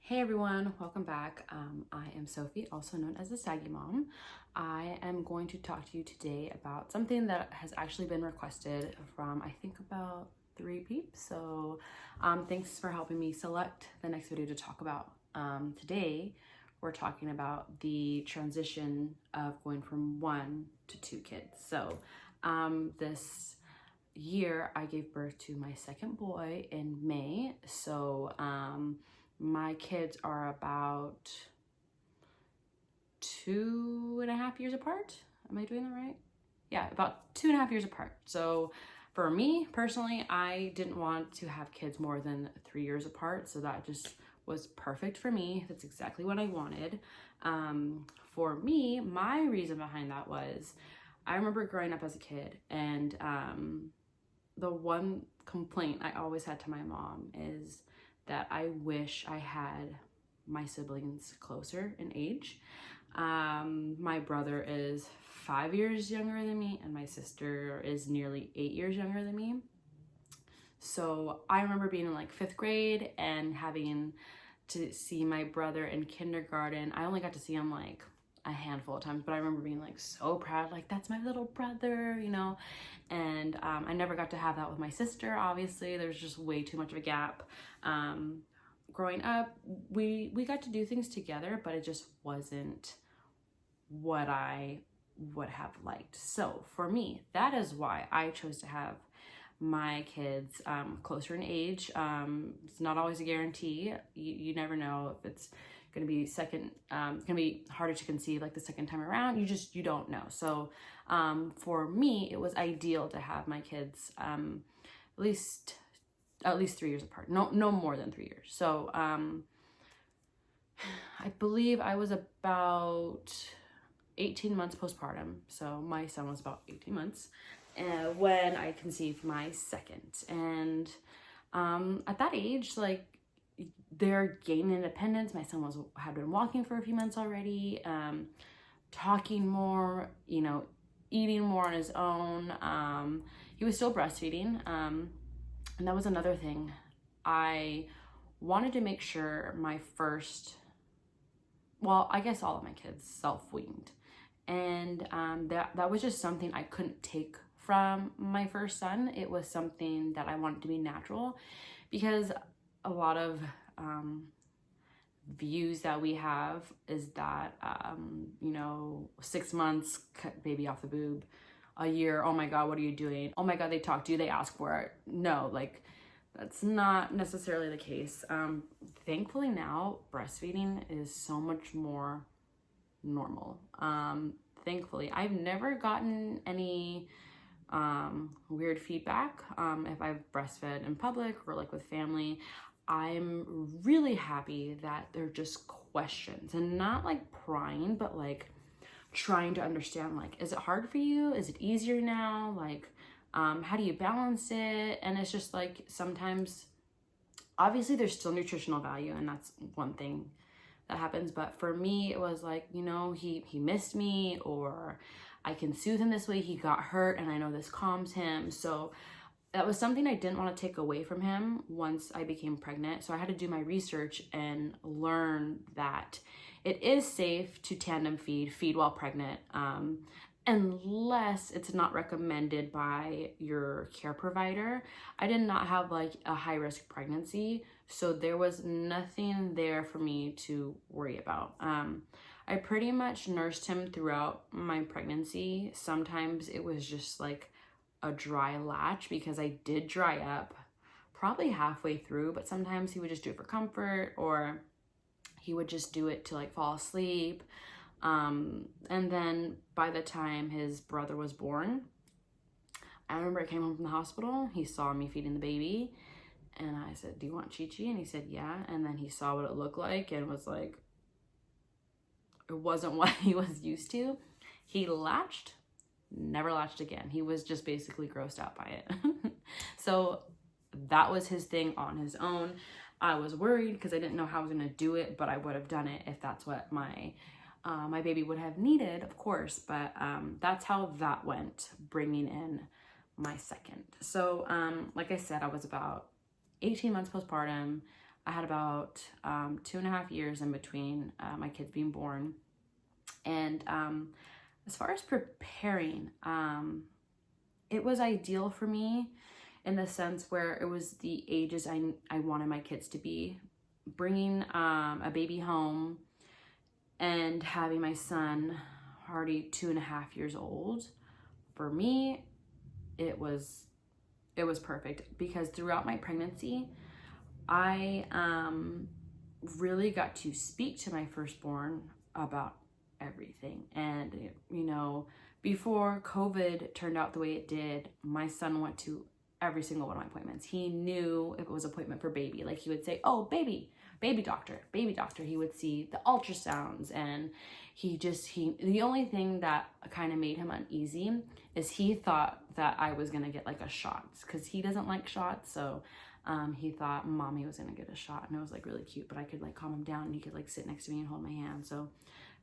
Hey everyone, welcome back. I am Sophie, also known as the Saggy Mom. I am going to talk to you today about something that has actually been requested from I think about 3 peeps. So thanks for helping me select the next video to talk about. Today we're talking about the transition of going from 1 to 2 kids. So this year I gave birth to my second boy in May. So my kids are about 2.5 years apart. Am I doing that right? Yeah, about 2.5 years apart. So for me personally, I didn't want to have kids more than 3 years apart. So that just was perfect for me. That's exactly what I wanted. For me, my reason behind that was I remember growing up as a kid, and the one complaint I always had to my mom is that I wish I had my siblings closer in age. My brother is 5 years younger than me, and my sister is nearly 8 years younger than me. So I remember being in like 5th grade and having to see my brother in kindergarten. I only got to see him like a handful of times, but I remember being like so proud, like that's my little brother, you know. And I never got to have that with my sister. Obviously there's just way too much of a gap. Growing up, we got to do things together, but it just wasn't what I would have liked. So for me, that is why I chose to have my kids closer in age. It's not always a guarantee. You never know if it's gonna be gonna be harder to conceive like the second time around. You don't know. So for me, it was ideal to have my kids at least 3 years apart. No more than 3 years. So I believe I was about 18 months postpartum. So my son was about 18 months when I conceived my second. And at that age, like, they're gaining independence. My son had been walking for a few months already, talking more, you know, eating more on his own. He was still breastfeeding. And that was another thing. I wanted to make sure I guess all of my kids self-weaned. And that was just something I couldn't take from my first son. It was something that I wanted to be natural, because a lot of views that we have is that 6 months, cut baby off the boob. A year, oh my god, what are you doing? Oh my god, they talk to you, they ask for it. No, like, that's not necessarily the case. Thankfully now breastfeeding is so much more normal. Thankfully I've never gotten any weird feedback if I've breastfed in public or like with family. I'm really happy that they're just questions and not like prying, but like trying to understand, like, is it hard for you? Is it easier now? Like, how do you balance it? And it's just like, sometimes obviously there's still nutritional value, and that's one thing that happens, but for me it was like, you know, he missed me, or I can soothe him this way. He got hurt and I know this calms him. So that was something I didn't want to take away from him once I became pregnant. So I had to do my research and learn that it is safe to tandem feed while pregnant, unless it's not recommended by your care provider. I did not have like a high risk pregnancy, so there was nothing there for me to worry about. I pretty much nursed him throughout my pregnancy. Sometimes it was just like a dry latch, because I did dry up probably halfway through, but sometimes he would just do it for comfort, or he would just do it to like fall asleep. And then by the time his brother was born, I remember I came home from the hospital, he saw me feeding the baby, and I said, do you want Chi-Chi? And he said, yeah. And then he saw what it looked like and was like, it wasn't what he was used to. He latched, never latched again. He was just basically grossed out by it. So that was his thing on his own. I was worried because I didn't know how I was gonna do it, but I would have done it if that's what my baby would have needed, of course. But that's how that went, bringing in my second. So like I said, I was about 18 months postpartum. I had about 2.5 years in between my kids being born. And as far as preparing, it was ideal for me in the sense where it was the ages I wanted my kids to be. Bringing a baby home and having my son already 2.5 years old, for me, it was perfect, because throughout my pregnancy, I really got to speak to my firstborn about everything. And, you know, before COVID turned out the way it did, my son went to every single one of my appointments. He knew if it was appointment for baby. Like, he would say, oh, baby doctor. He would see the ultrasounds, and the only thing that kind of made him uneasy is he thought that I was gonna get like a shot, because he doesn't like shots. So he thought mommy was gonna get a shot, and it was like really cute, but I could like calm him down, and he could like sit next to me and hold my hand. So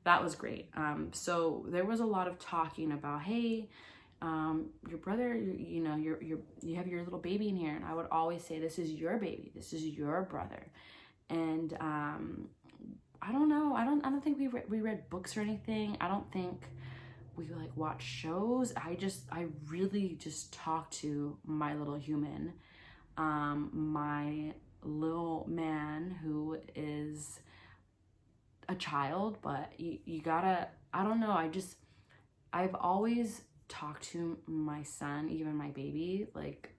that was great. So there was a lot of talking about, hey, your brother, you have your little baby in here. And I would always say, this is your baby, this is your brother. And I don't know, I don't think we read books or anything. I don't think we like watch shows. I really just talk to my little human, my little man, who is a child. But you gotta, I don't know, I've always talked to my son, even my baby, like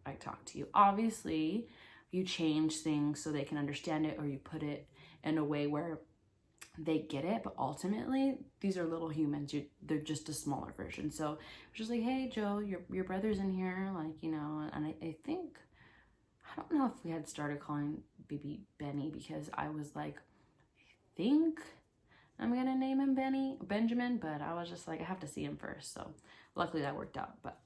I talk to you. Obviously, you change things so they can understand it, or you put it in a way where they get it, but ultimately these are little humans. They're just a smaller version. So it's just like, hey Joe, your brother's in here, like, you know. And I think, I don't know if we had started calling baby Benny, because I was like, I think I'm gonna name him Benjamin, but I was just like, I have to see him first. So luckily that worked out. But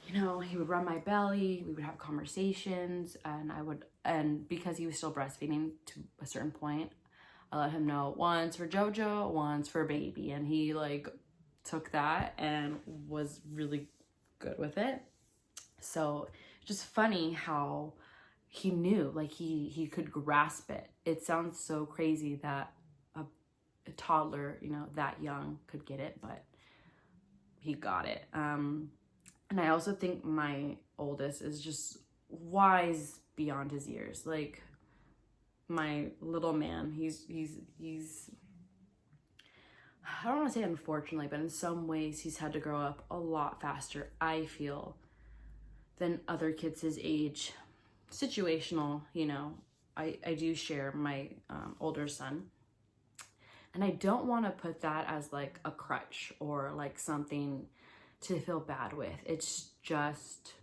you know, he would rub my belly, we would have conversations, and because he was still breastfeeding to a certain point, I let him know once for JoJo, once for baby, and he like took that and was really good with it. So just funny how he knew, like he could grasp it. It sounds so crazy that a toddler, you know, that young could get it, but he got it. And I also think my oldest is just wise beyond his years. Like, my little man, he's I don't want to say unfortunately, but in some ways he's had to grow up a lot faster, I feel, than other kids his age. Situational, you know. I do share my older son, and I don't want to put that as like a crutch or like something to feel bad with. It's just,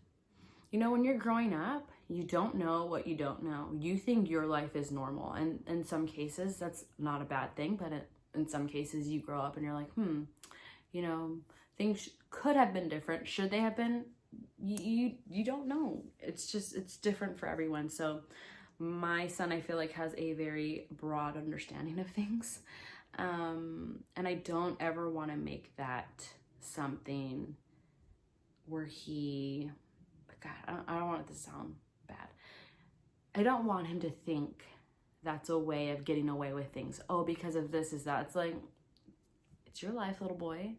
you know, when you're growing up, you don't know what you don't know. You think your life is normal, and in some cases that's not a bad thing, but in some cases you grow up and you're like, you know, things could have been different. Should they have been? You don't know. It's just, it's different for everyone. So my son, I feel like, has a very broad understanding of things, and I don't ever want to make that something where he, God, I don't want it to sound bad. I don't want him to think that's a way of getting away with things. Oh, because of this is that. It's like, it's your life, little boy.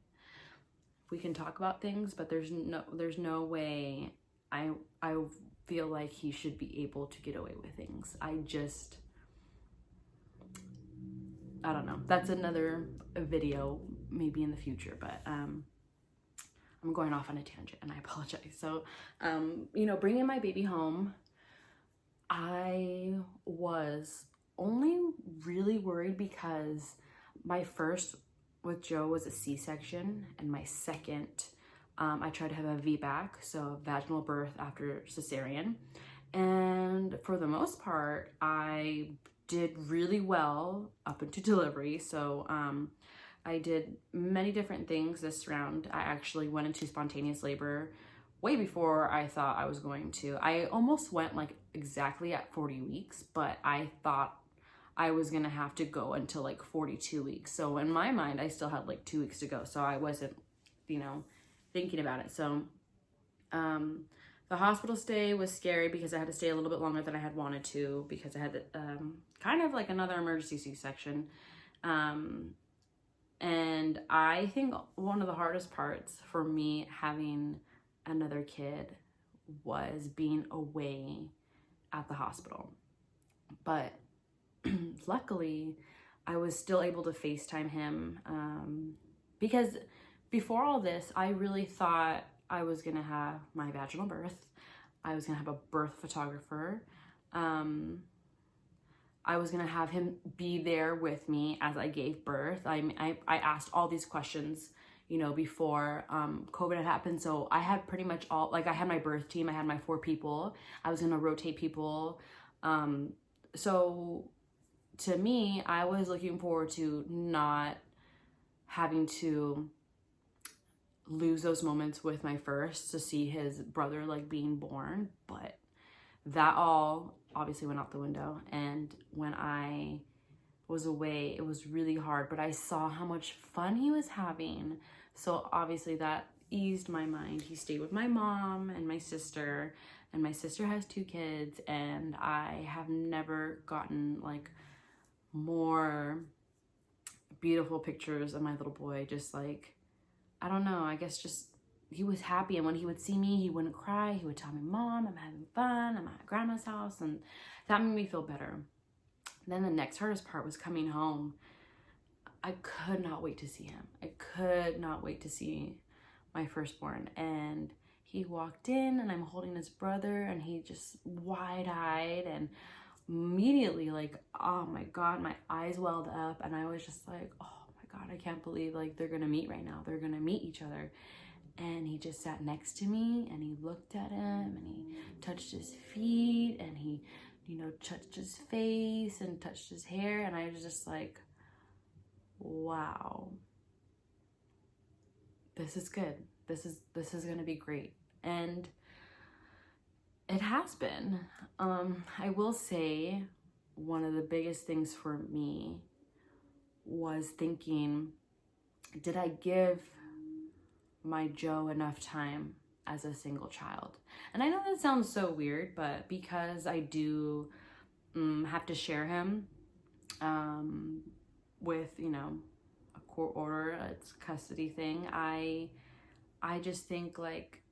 We can talk about things, but there's no way I feel like he should be able to get away with things. I don't know. That's another video maybe in the future, but I'm going off on a tangent and I apologize. So, you know, bringing my baby home, I was only really worried because my first with Joe was a C-section, and my second, I tried to have a VBAC, so vaginal birth after cesarean. And for the most part, I did really well up into delivery. So I did many different things this round. I actually went into spontaneous labor way before I thought I was going to. I almost went like exactly at 40 weeks, but I thought I was gonna have to go until like 42 weeks. So in my mind, I still had like 2 weeks to go. So I wasn't, you know, thinking about it. So the The hospital stay was scary because I had to stay a little bit longer than I had wanted to because I had kind of like another emergency C-section. And I think one of the hardest parts for me having another kid was being away at the hospital. But luckily, I was still able to FaceTime him because before all this, I really thought I was gonna have my vaginal birth. I was gonna have a birth photographer. I was gonna have him be there with me as I gave birth. I asked all these questions, you know, before COVID had happened. So I had pretty much all, like I had my birth team, I had my 4 people. I was gonna rotate people. So to me, I was looking forward to not having to lose those moments with my first to see his brother like being born, but that all obviously went out the window. And when I was away, it was really hard, but I saw how much fun he was having. So obviously that eased my mind. He stayed with my mom and my sister has 2 kids, and I have never gotten like more beautiful pictures of my little boy. Just like, I don't know, I guess just he was happy. And when he would see me, he wouldn't cry. He would tell me, Mom, I'm having fun. I'm at grandma's house. And that made me feel better. Then the next hardest part was coming home. I could not wait to see him. I could not wait to see my firstborn. And he walked in and I'm holding his brother and he just wide-eyed, and immediately like, oh my God, my eyes welled up and I was just like, oh my God, I can't believe like they're gonna meet right now. They're gonna meet each other. And he just sat next to me and he looked at him and he touched his feet and he, you know, touched his face and touched his hair. And I was just like, wow, this is good. This is gonna be great. And it has been. I will say one of the biggest things for me was thinking, did I give my Joe enough time as a single child? And I know that sounds so weird, but because I do have to share him with, you know, a court order, it's a custody thing, I just think like,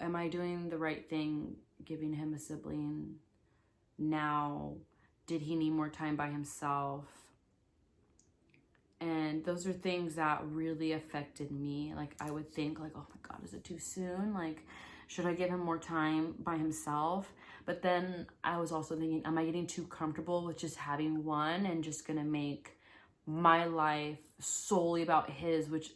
am I doing the right thing giving him a sibling now? Did he need more time by himself? And those are things that really affected me. Like I would think like, oh my God, is it too soon? Like, should I give him more time by himself? But then I was also thinking, am I getting too comfortable with just having one and just gonna make my life solely about his, which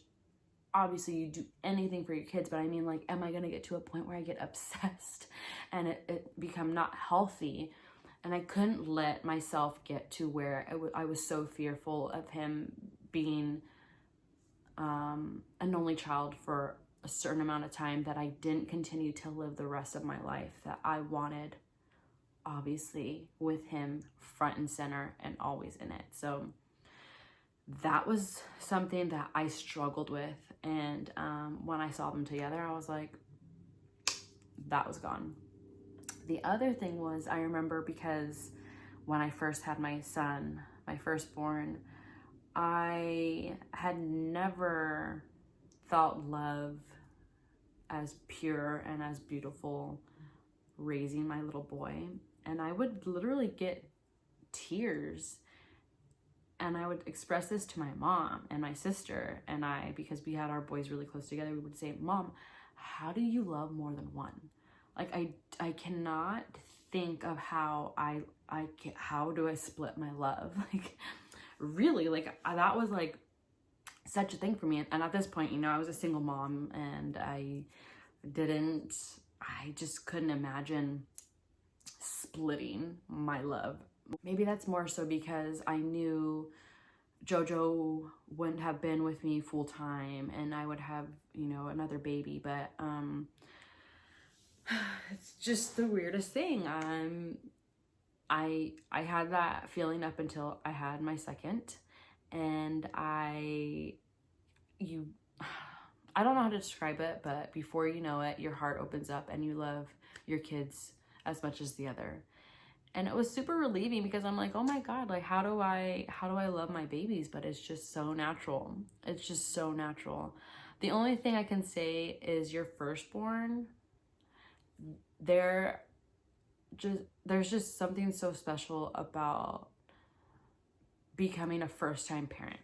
obviously you do anything for your kids, but I mean like, am I gonna get to a point where I get obsessed and it become not healthy? And I couldn't let myself get to where I was so fearful of him being an only child for a certain amount of time that I didn't continue to live the rest of my life that I wanted, obviously, with him front and center and always in it. So that was something that I struggled with. And when I saw them together, I was like, that was gone. The other thing was, I remember because when I first had my son, my firstborn, I had never felt love as pure and as beautiful raising my little boy. And I would literally get tears and I would express this to my mom and my sister and I, because we had our boys really close together, we would say, Mom, how do you love more than one? Like I cannot think of how how do I split my love? Like really, like that was like such a thing for me. And at this point, you know, I was a single mom and I just couldn't imagine splitting my love. Maybe that's more so because I knew Jojo wouldn't have been with me full time and I would have, you know, another baby, but it's just the weirdest thing. I had that feeling up until I had my second, and I don't know how to describe it, but before you know it, your heart opens up and you love your kids as much as the other. And it was super relieving because I'm like, oh my God, like how do I love my babies? But it's just so natural. It's just so natural. The only thing I can say is your firstborn, there there's just something so special about becoming a first-time parent.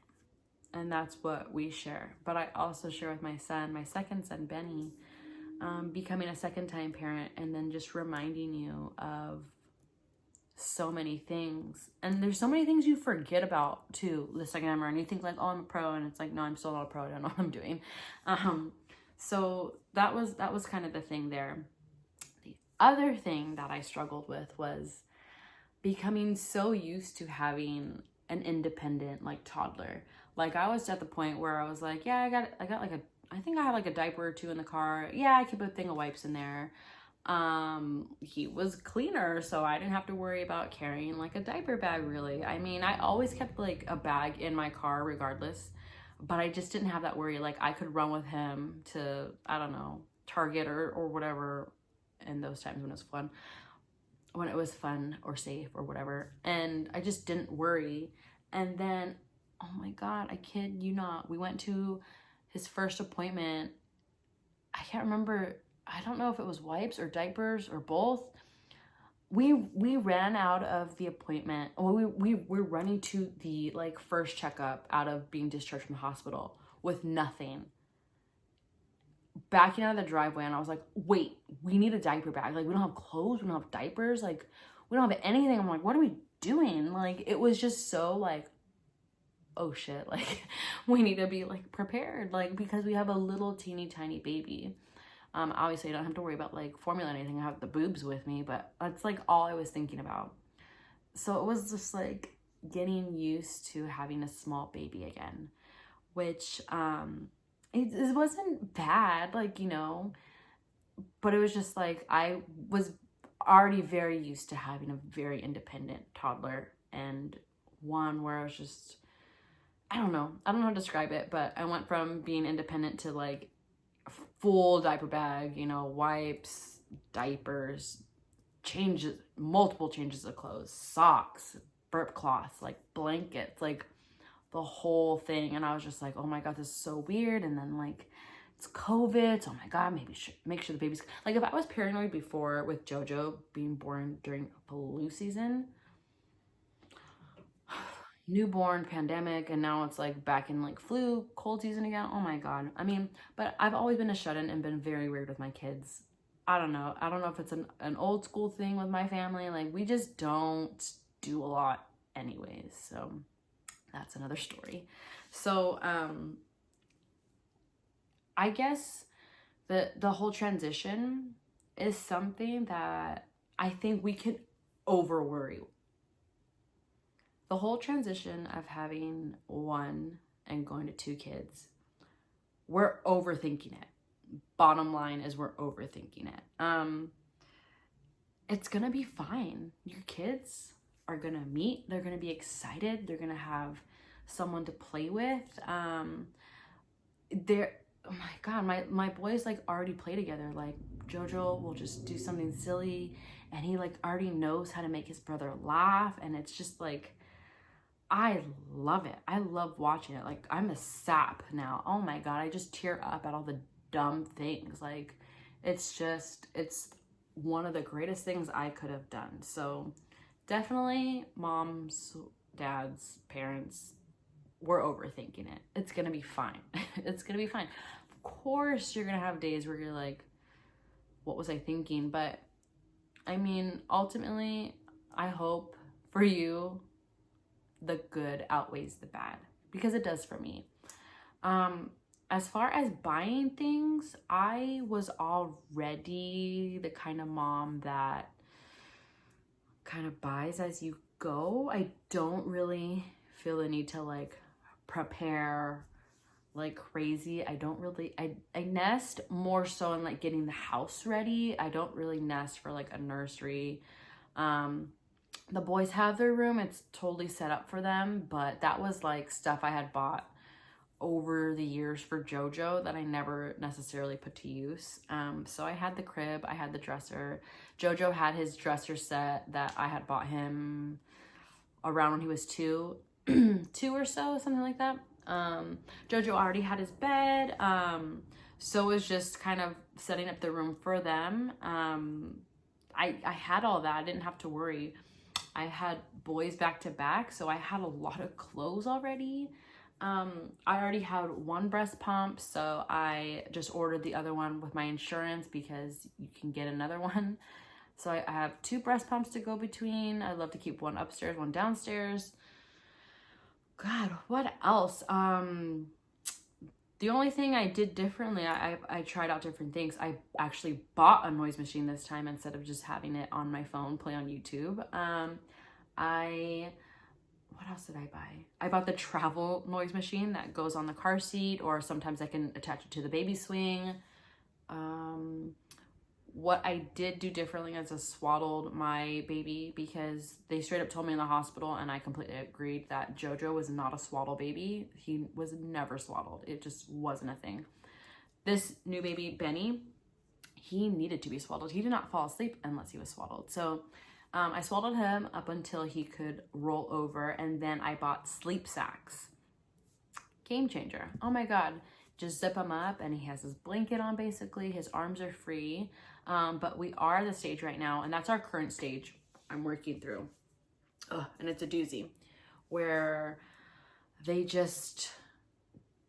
And that's what we share. But I also share with my son, my second son, Benny, becoming a second-time parent, and then just reminding you of so many things. And there's so many things you forget about too the second time around. You think like, oh, I'm a pro, and it's like, no, I'm still not a pro. I don't know what I'm doing. So that was kind of the thing there. The other thing that I struggled with was becoming so used to having an independent like toddler. Like I was at the point where I was like, yeah, I got like I think I had like a diaper or two in the car. Yeah, I keep a thing of wipes in there. He was cleaner, so I didn't have to worry about carrying like a diaper bag really. I mean, I always kept like a bag in my car regardless, but I just didn't have that worry. Like I could run with him to, I don't know, Target or whatever in those times when it was fun or safe or whatever. And I just didn't worry. And then, oh my God, I kid you not, we went to his first appointment. I can't remember. I don't know if it was wipes or diapers or both. We ran out of the appointment. Well, we're running to the like first checkup out of being discharged from the hospital with nothing. Backing out of the driveway, and I was like, wait, we need a diaper bag. Like we don't have clothes, we don't have diapers, like we don't have anything. I'm like, what are we doing? Like it was just so like, oh shit, like we need to be like prepared, like because we have a little teeny tiny baby. Obviously I don't have to worry about like formula or anything. I have the boobs with me, but that's like all I was thinking about. So it was just like getting used to having a small baby again, which it wasn't bad, like, you know, but it was just like I was already very used to having a very independent toddler, and one where I was just, I don't know how to describe it, but I went from being independent to like full diaper bag, you know, wipes, diapers, changes, multiple changes of clothes, socks, burp cloths, like blankets, like the whole thing. And I was just like, oh my God, this is so weird. And then like, it's COVID. So, oh my God, maybe make sure the baby's, like if I was paranoid before with JoJo being born during flu season, newborn, pandemic, and now it's like back in like flu, cold season again. Oh my God. I mean, but I've always been a shut-in and been very weird with my kids. I don't know if it's an old school thing with my family. Like we just don't do a lot anyways. So that's another story. So I guess the whole transition is something that I think we can over worry. The whole transition of having one and going to two kids, we're overthinking it. Bottom line is we're overthinking it. It's gonna be fine. Your kids are gonna meet. They're gonna be excited. They're gonna have someone to play with. Oh my God, my boys like already play together. Like JoJo will just do something silly, and he like already knows how to make his brother laugh, and it's just like, I love it. I love watching it. Like I'm a sap now. Oh my God, I just tear up at all the dumb things. Like it's one of the greatest things I could have done. So definitely moms, dads, parents, we're overthinking it. It's gonna be fine. It's gonna be fine. Of course you're gonna have days where you're like, what was I thinking? But I mean, ultimately, I hope for you the good outweighs the bad, because it does for me. As far as buying things, I was already the kind of mom that kind of buys as you go. I don't really feel the need to like prepare like crazy. I don't really, I nest more so in like getting the house ready. I don't really nest for like a nursery. The boys have their room. It's totally set up for them, but that was like stuff I had bought over the years for JoJo that I never necessarily put to use. So I had the crib, I had the dresser. JoJo had his dresser set that I had bought him around when he was two or so, something like that. JoJo already had his bed. So it was just kind of setting up the room for them. I had all that. I didn't have to worry. I had boys back to back, so I had a lot of clothes already. I already had one breast pump, so I just ordered the other one with my insurance because you can get another one. So I have 2 breast pumps to go between. I love to keep one upstairs, one downstairs. God, what else? The only thing I did differently, I tried out different things. I actually bought a noise machine this time instead of just having it on my phone, play on YouTube. What else did I buy? I bought the travel noise machine that goes on the car seat, or sometimes I can attach it to the baby swing. What I did do differently is I swaddled my baby because they straight up told me in the hospital, and I completely agreed, that JoJo was not a swaddle baby. He was never swaddled. It just wasn't a thing. This new baby, Benny, he needed to be swaddled. He did not fall asleep unless he was swaddled. So I swaddled him up until he could roll over, and then I bought sleep sacks. Game changer. Oh my God. Just zip him up and he has his blanket on basically. His arms are free. But we are at the stage right now, and that's our current stage I'm working through. And it's a doozy, where they just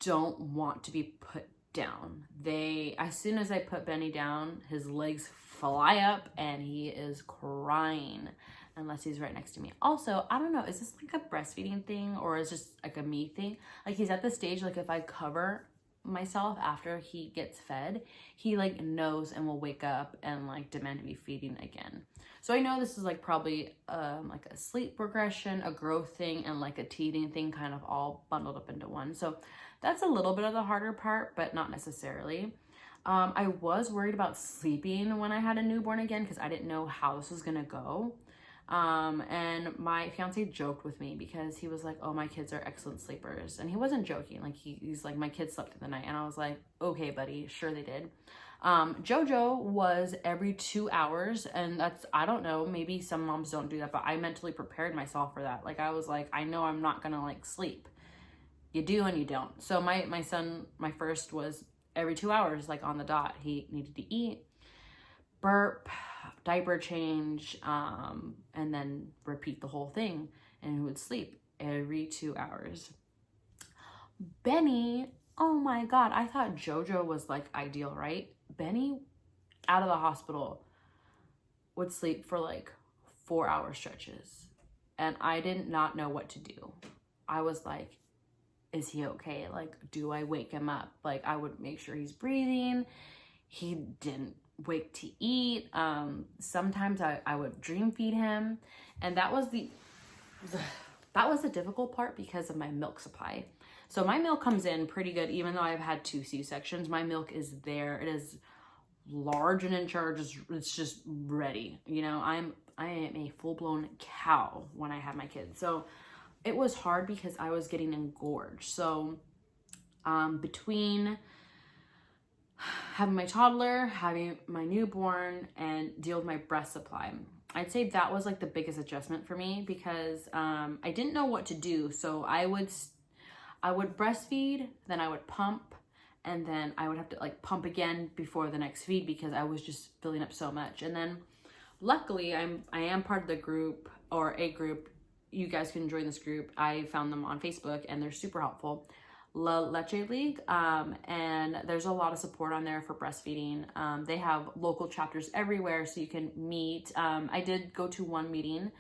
don't want to be put down. As soon as I put Benny down, his legs fly up and he is crying unless he's right next to me. Also, I don't know, is this like a breastfeeding thing or is this like a me thing? Like, he's at the stage, like if I cover myself after he gets fed, he like knows and will wake up and like demand to be feeding again. So I know this is like probably like a sleep progression, a growth thing, and like a teething thing, kind of all bundled up into one. So that's a little bit of the harder part, but not necessarily. I was worried about sleeping when I had a newborn again because I didn't know how this was gonna go. And my fiance joked with me because he was like, oh, my kids are excellent sleepers. And he wasn't joking. Like he's like, my kids slept through the night. And I was like, okay, buddy, sure they did. JoJo was every 2 hours. And that's, I don't know, maybe some moms don't do that, but I mentally prepared myself for that. Like I was like, I know I'm not gonna like sleep. You do and you don't. So my son, my first, was every 2 hours, like on the dot. He needed to eat, burp, diaper change, and then repeat the whole thing, and he would sleep every 2 hours. Benny, oh my God, I thought JoJo was like ideal, right? Benny, out of the hospital, would sleep for like 4-hour stretches, and I did not know what to do. I was like, is he okay? Like, do I wake him up? Like, I would make sure he's breathing. He didn't wake to eat. Sometimes I would dream feed him, and that was the difficult part because of my milk supply. So my milk comes in pretty good, even though I've had 2 C-sections. My milk is there. It is large and in charge. It's just ready. You know, I am a full-blown cow when I have my kids. So it was hard because I was getting engorged. So between having my toddler, having my newborn, and deal with my breast supply, I'd say that was like the biggest adjustment for me because I didn't know what to do. So I would breastfeed, then I would pump, and then I would have to like pump again before the next feed because I was just filling up so much. And then luckily I am part of the group, or a group. You guys can join this group. I found them on Facebook and they're super helpful. La Leche League, and there's a lot of support on there for breastfeeding. They have local chapters everywhere, so you can meet. I did go to one meeting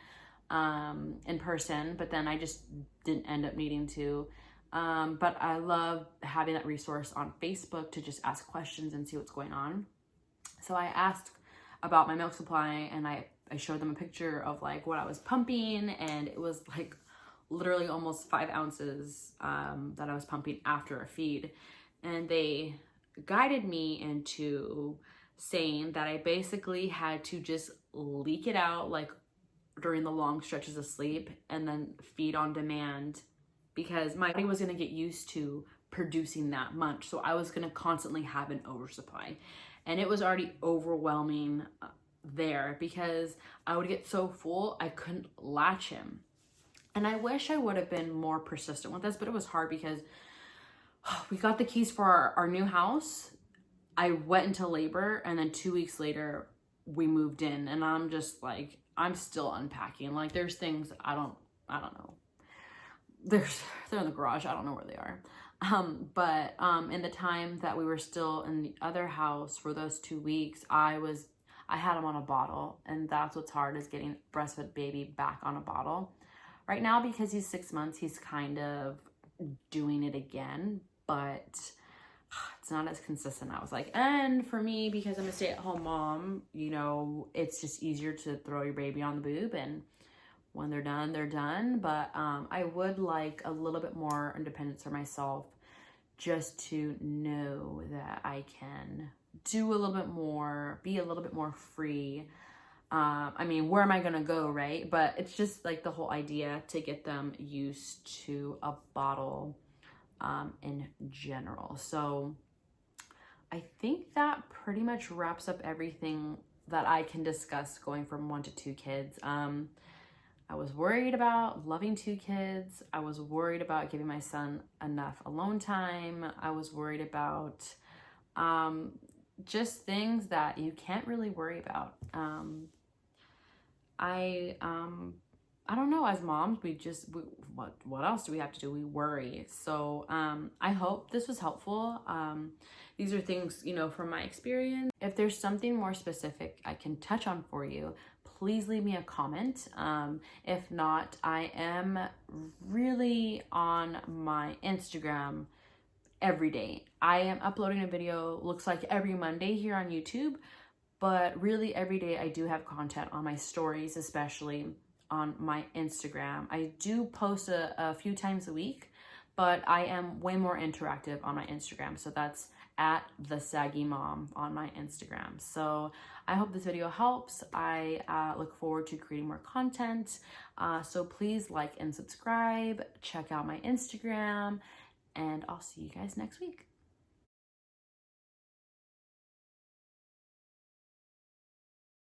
in person, but then I just didn't end up needing to. But I love having that resource on Facebook to just ask questions and see what's going on. So I asked about my milk supply, and I showed them a picture of like what I was pumping, and it was like literally almost 5 ounces that I was pumping after a feed. And they guided me into saying that I basically had to just leak it out like during the long stretches of sleep and then feed on demand, because my body was going to get used to producing that much. So I was going to constantly have an oversupply. And it was already overwhelming there because I would get so full, I couldn't latch him. And I wish I would have been more persistent with this, but it was hard because we got the keys for our new house. I went into labor, and then 2 weeks later we moved in, and I'm just like, I'm still unpacking. Like, there's things I don't know. They're in the garage. I don't know where they are. But in the time that we were still in the other house for those 2 weeks, I had him on a bottle, and that's what's hard, is getting breastfed baby back on a bottle. Right now, because he's 6 months, he's kind of doing it again, but it's not as consistent. I was like, and for me, because I'm a stay-at-home mom, you know, it's just easier to throw your baby on the boob, and when they're done, they're done. But I would like a little bit more independence for myself, just to know that I can do a little bit more, be a little bit more free. I mean, where am I gonna go, right? But it's just like the whole idea to get them used to a bottle in general. So I think that pretty much wraps up everything that I can discuss going from 1 to 2 kids. I was worried about loving 2 kids. I was worried about giving my son enough alone time. I was worried about just things that you can't really worry about. I don't know, as moms, what else do we have to do? We worry. So I hope this was helpful. These are things, you know, from my experience. If there's something more specific I can touch on for you, please leave me a comment. If not, I am really on my Instagram every day. I am uploading a video, looks like every Monday here on YouTube, but really every day I do have content on my stories, especially on my Instagram. I do post a few times a week, but I am way more interactive on my Instagram. So that's at the Saggy Mom on my Instagram. So I hope this video helps. I look forward to creating more content. So please like and subscribe, check out my Instagram, and I'll see you guys next week.